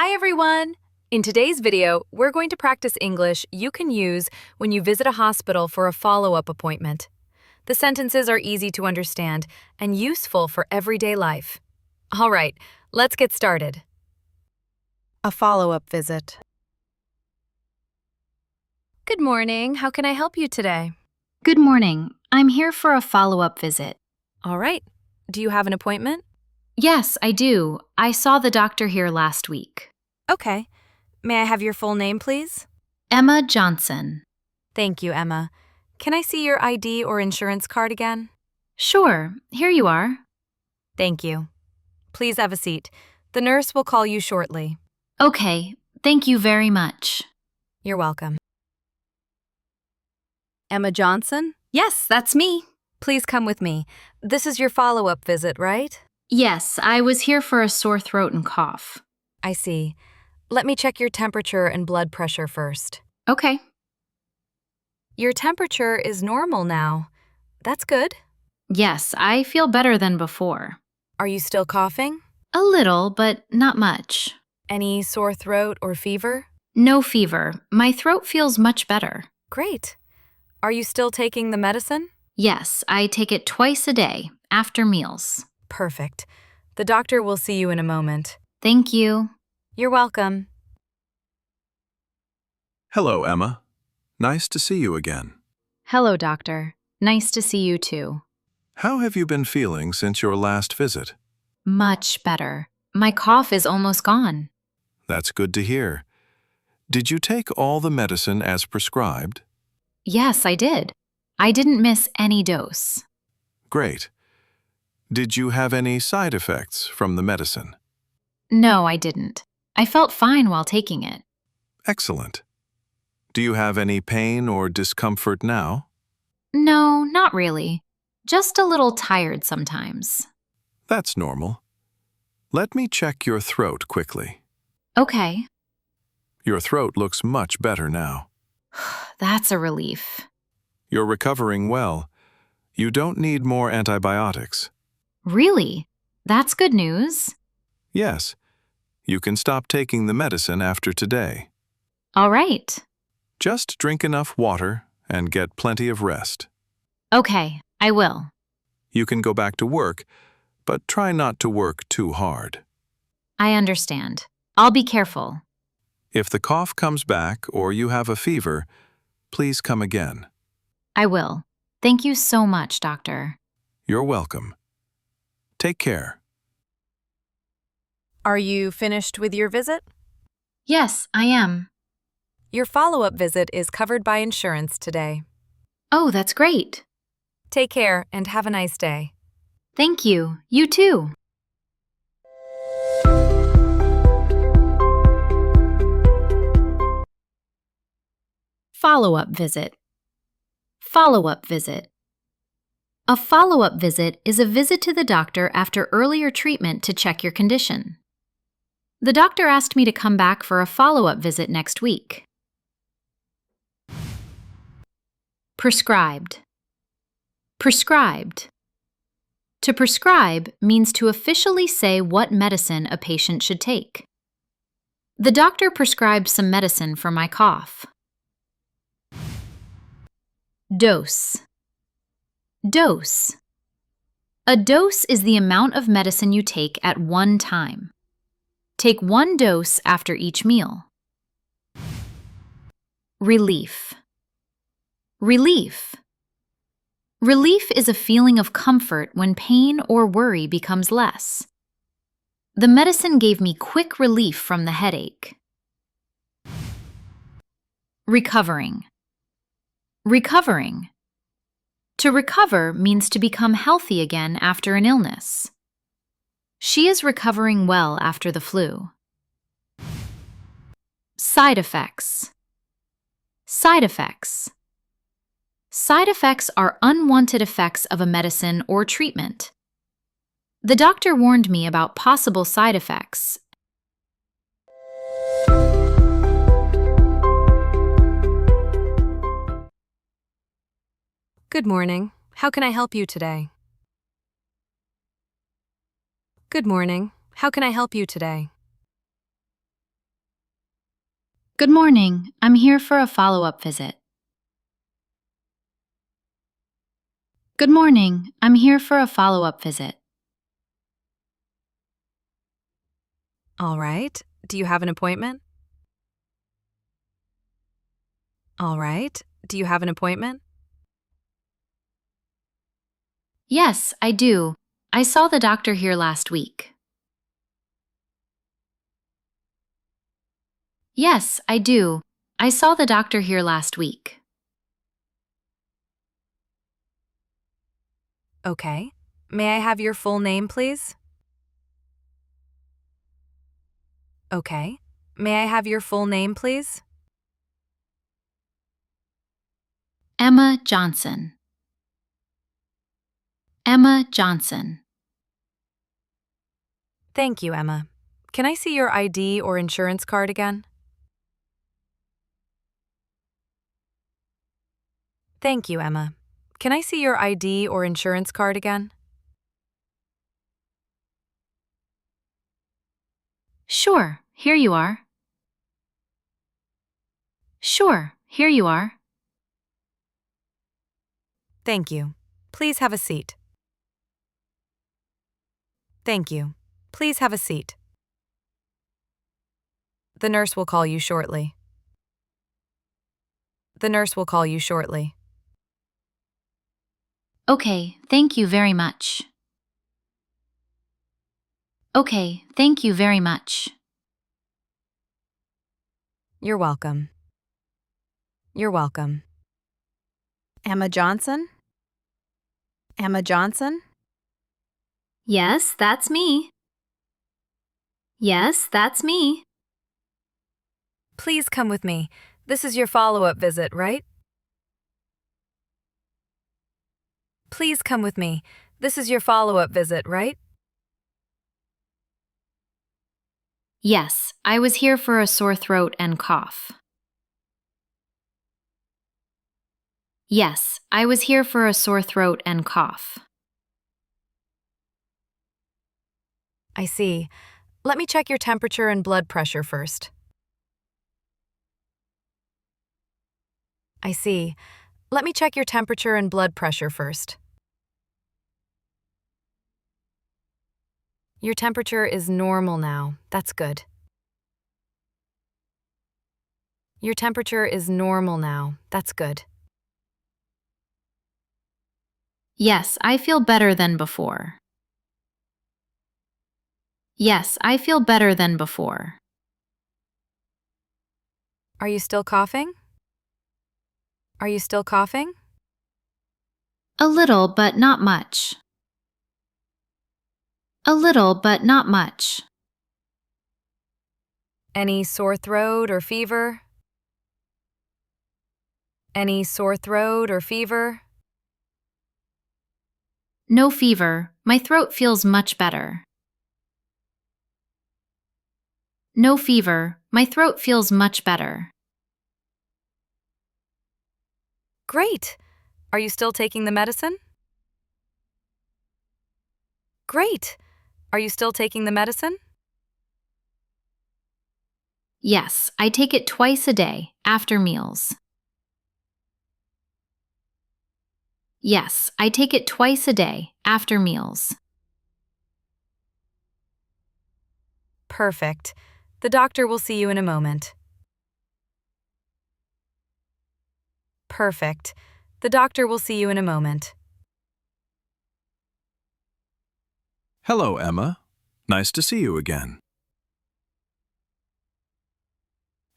Hi everyone! In today's video, we're going to practice English you can use when you visit a hospital for a follow-up appointment. The sentences are easy to understand and useful for everyday life. All right, let's get started. A follow-up visit. Good morning. How can I help you today? Good morning. I'm here for a follow-up visit. All right. Do you have an appointment? Yes, I do. I saw the doctor here last week. Okay. May I have your full name, please? Emma Johnson. Thank you, Emma. Can I see your ID or insurance card again? Sure, here you are. Thank you. Please have a seat. The nurse will call you shortly. Okay, thank you very much. You're welcome. Emma Johnson? Yes, that's me. Please come with me. This is your follow-up visit, right? Yes, I was here for a sore throat and cough. I see. Let me check your temperature and blood pressure first. Okay. Your temperature is normal now. That's good. Yes, I feel better than before. Are you still coughing? A little, but not much. Any sore throat or fever? No fever. My throat feels much better. Great. Are you still taking the medicine? Yes, I take it twice a day, after meals. Perfect. The doctor will see you in a moment. Thank you. You're welcome. Hello, Emma. Nice to see you again. Hello, doctor. Nice to see you too. How have you been feeling since your last visit? Much better. My cough is almost gone. That's good to hear. Did you take all the medicine as prescribed? Yes, I did. I didn't miss any dose. Great. Did you have any side effects from the medicine? No, I didn't. I felt fine while taking it. Excellent. Do you have any pain or discomfort now? No, not really. Just a little tired sometimes. That's normal. Let me check your throat quickly. Okay. Your throat looks much better now. That's a relief. You're recovering well. You don't need more antibiotics. Really? That's good news. Yes. You can stop taking the medicine after today. All right. Just drink enough water and get plenty of rest. Okay, I will. You can go back to work, but try not to work too hard. I understand. I'll be careful. If the cough comes back or you have a fever, please come again. I will. Thank you so much, doctor. You're welcome. Take care. Are you finished with your visit? Yes, I am. Your follow-up visit is covered by insurance today. Oh, that's great. Take care and have a nice day. Thank you. You too. Follow-up visit. Follow-up visit. A follow-up visit is a visit to the doctor after earlier treatment to check your condition. The doctor asked me to come back for a follow-up visit next week. Prescribed. Prescribed. To prescribe means to officially say what medicine a patient should take. The doctor prescribed some medicine for my cough. Dose. Dose. A dose is the amount of medicine you take at one time. Take one dose after each meal. Relief. Relief. Relief is a feeling of comfort when pain or worry becomes less. The medicine gave me quick relief from the headache. Recovering. Recovering. To recover means to become healthy again after an illness. She is recovering well after the flu. Side effects. Side effects. Side effects are unwanted effects of a medicine or treatment. The doctor warned me about possible side effects. Good morning. How can I help you today? Good morning. How can I help you today? Good morning. I'm here for a follow-up visit. Good morning. I'm here for a follow-up visit. All right. Do you have an appointment? All right. Do you have an appointment? Yes, I do. I saw the doctor here last week. Yes, I do. I saw the doctor here last week. Okay. May I have your full name, please? Okay. May I have your full name, please? Emma Johnson. Emma Johnson. Thank you, Emma. Can I see your ID or insurance card again? Thank you, Emma. Can I see your ID or insurance card again? Sure, here you are. Sure, here you are. Thank you. Please have a seat. Thank you. Please have a seat. The nurse will call you shortly. The nurse will call you shortly. Okay, thank you very much. Okay, thank you very much. You're welcome. You're welcome. Emma Johnson? Emma Johnson? Yes, that's me. Yes, that's me. Please come with me. This is your follow-up visit, right? Please come with me. This is your follow-up visit, right? Yes, I was here for a sore throat and cough. Yes, I was here for a sore throat and cough. I see. Let me check your temperature and blood pressure first. I see. Let me check your temperature and blood pressure first. Your temperature is normal now. That's good. Your temperature is normal now. That's good. Yes, I feel better than before. Yes, I feel better than before. Are you still coughing? Are you still coughing? A little, but not much. A little, but not much. Any sore throat or fever? Any sore throat or fever? No fever. My throat feels much better. No fever. My throat feels much better. Great! Are you still taking the medicine? Great! Are you still taking the medicine? Yes, I take it twice a day, after meals. Yes, I take it twice a day, after meals. Perfect. The doctor will see you in a moment. Perfect. The doctor will see you in a moment. Hello, Emma. Nice to see you again.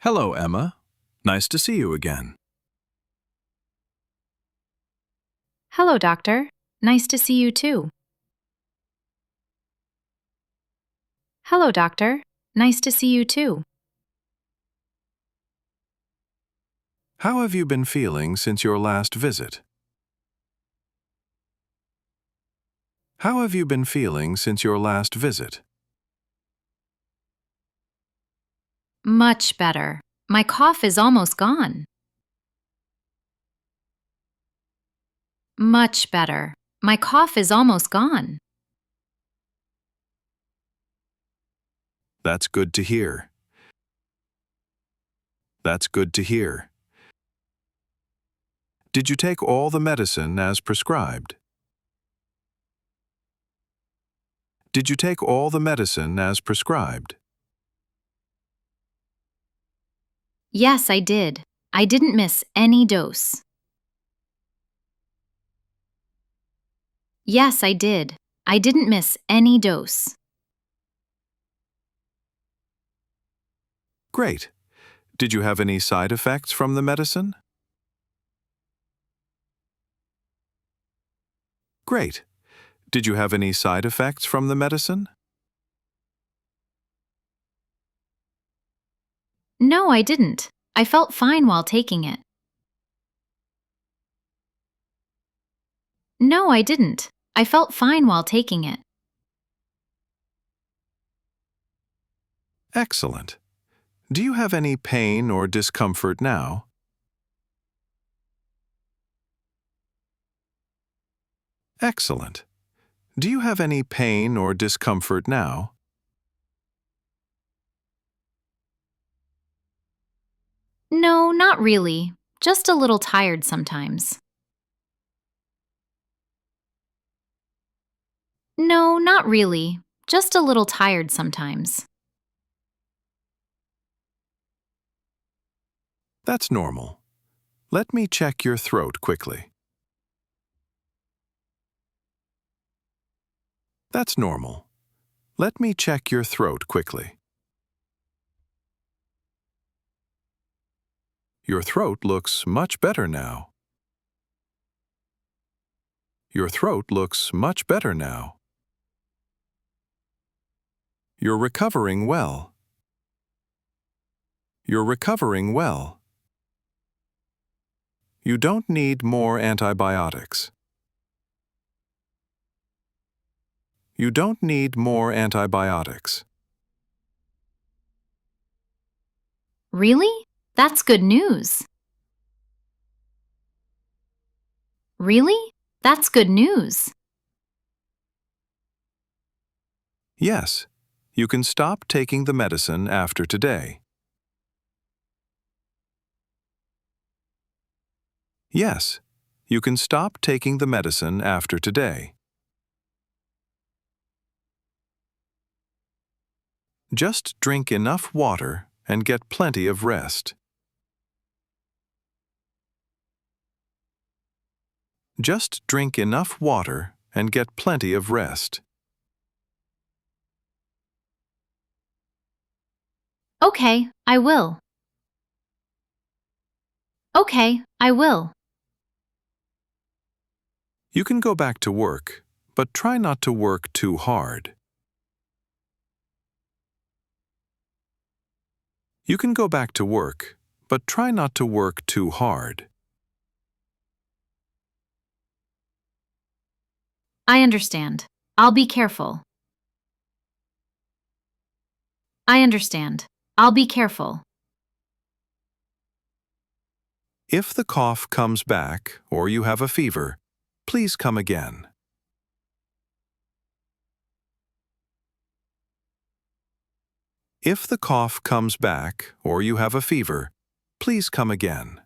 Hello, Emma. Nice to see you again. Hello, doctor. Nice to see you too. Hello, doctor. Nice to see you too. How have you been feeling since your last visit? How have you been feeling since your last visit? Much better. My cough is almost gone. Much better. My cough is almost gone. That's good to hear. That's good to hear. Did you take all the medicine as prescribed? Did you take all the medicine as prescribed? Yes, I did. I didn't miss any dose. Yes, I did. I didn't miss any dose. Great. Did you have any side effects from the medicine? Great. Did you have any side effects from the medicine? No, I didn't. I felt fine while taking it. No, I didn't. I felt fine while taking it. Excellent. Do you have any pain or discomfort now? Excellent. Do you have any pain or discomfort now? No, not really. Just a little tired sometimes. No, not really. Just a little tired sometimes. That's normal. Let me check your throat quickly. That's normal. Let me check your throat quickly. Your throat looks much better now. Your throat looks much better now. You're recovering well. You're recovering well. You don't need more antibiotics. You don't need more antibiotics. Really? That's good news. Really? That's good news. Yes, you can stop taking the medicine after today. Yes, you can stop taking the medicine after today. Just drink enough water and get plenty of rest. Just drink enough water and get plenty of rest. Okay, I will. Okay, I will. You can go back to work, but try not to work too hard. You can go back to work, but try not to work too hard. I understand. I'll be careful. I understand. I'll be careful. If the cough comes back or you have a fever, please come again. If the cough comes back or you have a fever, please come again.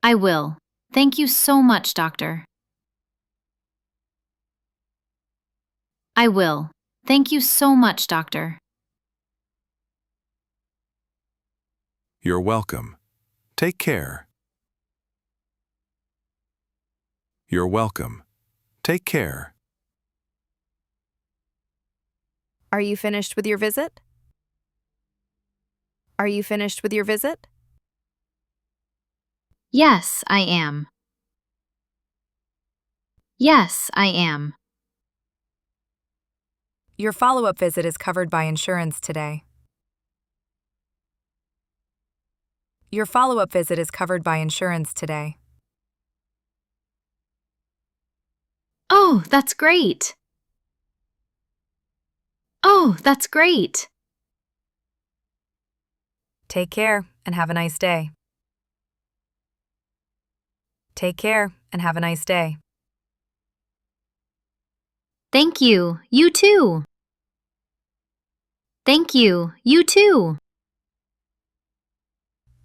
I will. Thank you so much, doctor. I will. Thank you so much, doctor. You're welcome. Take care. You're welcome. Take care. Are you finished with your visit? Are you finished with your visit? Yes, I am. Yes, I am. Your follow-up visit is covered by insurance today. Your follow-up visit is covered by insurance today. Oh, that's great. Oh, that's great. Take care and have a nice day. Take care and have a nice day. Thank you. You too. Thank you. You too.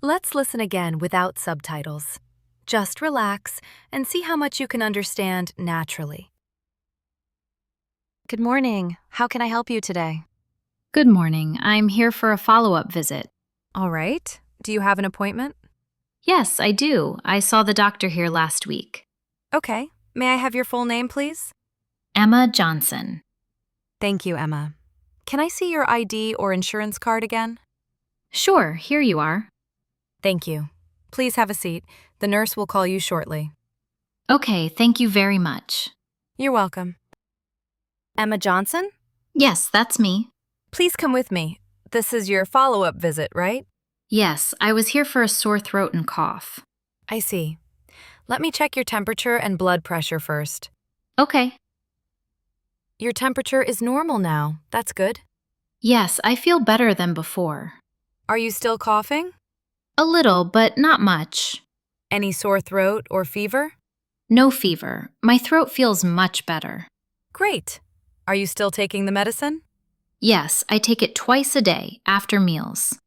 Let's listen again without subtitles. Just relax and see how much you can understand naturally. Good morning. How can I help you today? Good morning. I'm here for a follow-up visit. All right. Do you have an appointment? Yes, I do. I saw the doctor here last week. Okay. May I have your full name, please? Emma Johnson. Thank you, Emma. Can I see your ID or insurance card again? Sure, here you are. Thank you. Please have a seat. The nurse will call you shortly. Okay, thank you very much. You're welcome. Emma Johnson? Yes, that's me. Please come with me. This is your follow-up visit, right? Yes, I was here for a sore throat and cough. I see. Let me check your temperature and blood pressure first. Okay. Your temperature is normal now. That's good. Yes, I feel better than before. Are you still coughing? A little, but not much. Any sore throat or fever? No fever. My throat feels much better. Great. Are you still taking the medicine? Yes, I take it twice a day after meals.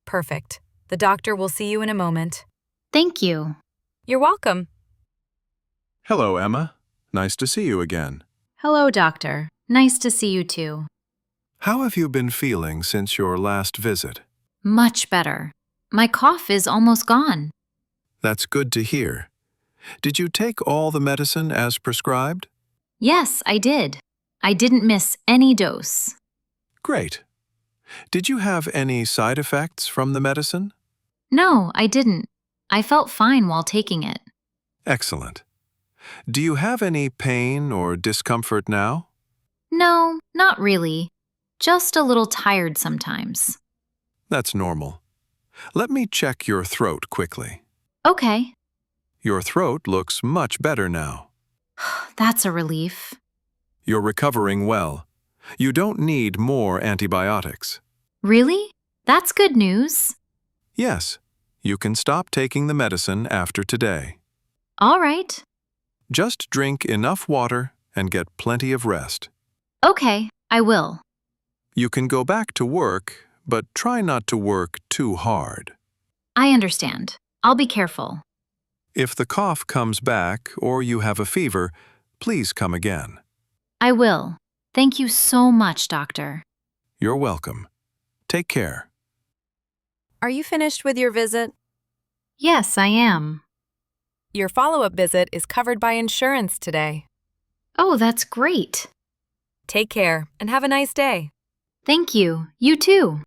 Perfect. The doctor will see you in a moment. Thank you. You're welcome. Hello, Emma. Nice to see you again. Hello, doctor. Nice to see you too. How have you been feeling since your last visit? Much better. My cough is almost gone. That's good to hear. Did you take all the medicine as prescribed? Yes, I did. I didn't miss any dose. Great. Did you have any side effects from the medicine? No, I didn't. I felt fine while taking it. Excellent. Do you have any pain or discomfort now? No, not really. Just a little tired sometimes. That's normal. Let me check your throat quickly. Okay, Your throat looks much better now. that's a relief. You're recovering well. You don't need more antibiotics. Really? That's good news. Yes, you can stop taking the medicine after today. All right. Just drink enough water and get plenty of rest. Okay, I will. You can go back to work, but try not to work too hard. I understand. I'll be careful. If the cough comes back or you have a fever, please come again. I will. Thank you so much, doctor. You're welcome. Take care. Are you finished with your visit? Yes, I am. Your follow-up visit is covered by insurance today. Oh, that's great. Take care and have a nice day. Thank you. You too.